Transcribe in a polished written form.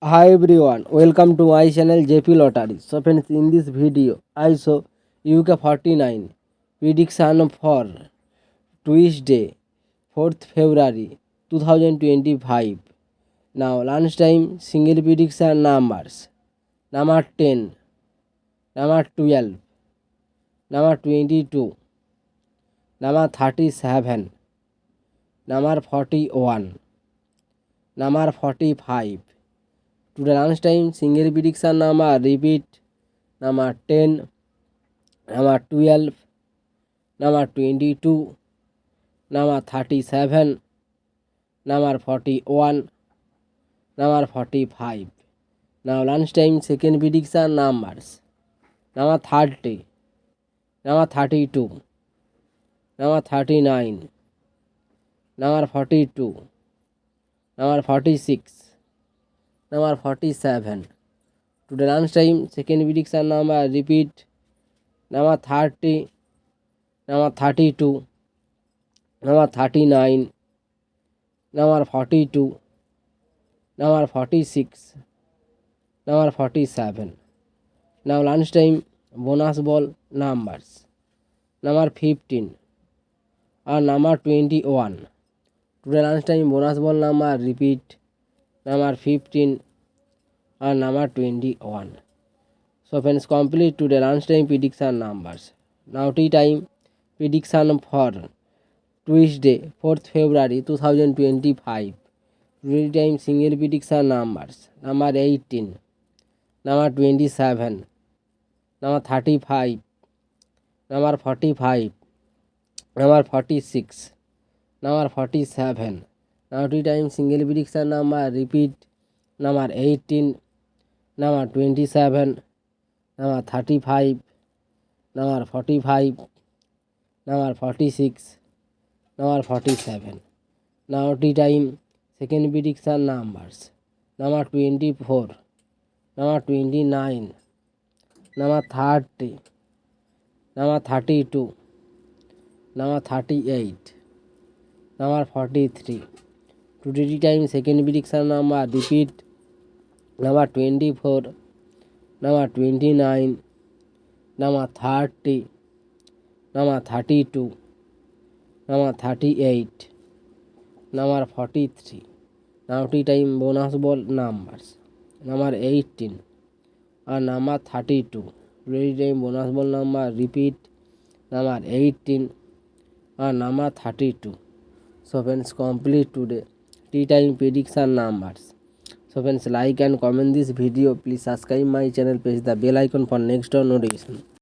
Hi everyone, welcome to my channel JP Lottery. So friends, in this video, I show UK 49 prediction for Tuesday, 4th February 2025. Now lunchtime single prediction numbers: number 10, number 12, number 22, number 37, number 41, number 45. Today lunchtime single prediction number repeat: number 10, number 12, number 22, number 37, number 41, number 45. Now lunchtime second prediction numbers: number 30, number 32, number 39, number 42, number 46, number 47. Today lunchtime second prediction number repeat: number 30, number 32, number 39, number 42, number 46, number 47. Now lunchtime bonus ball numbers: number 15 or number 21. Today lunchtime bonus ball number repeat: number 15 or number 21. So friends, complete today lunchtime prediction numbers. Now tea time prediction for Tuesday, 4th February 2025. Today time single prediction numbers: number 18, number 27, number 35, number 45, number 46, number 47. Now tea time single prediction number repeat: number 18, number 27, number 35, number 45, number 46, number 47. Now tea time second prediction numbers: number 24, number 29, number 30, number 32, number 38, number 43. Today tea time second prediction number repeat: number 24, number 29, number 30, number 32, number 38, number 43. Now tea time bonus ball numbers: number 18 or number 32. Today time bonus ball number repeat: number 18 or number 32. So friends, complete today tea time prediction numbers. So friends, like and comment this video. Please subscribe my channel, press the bell icon for next notification.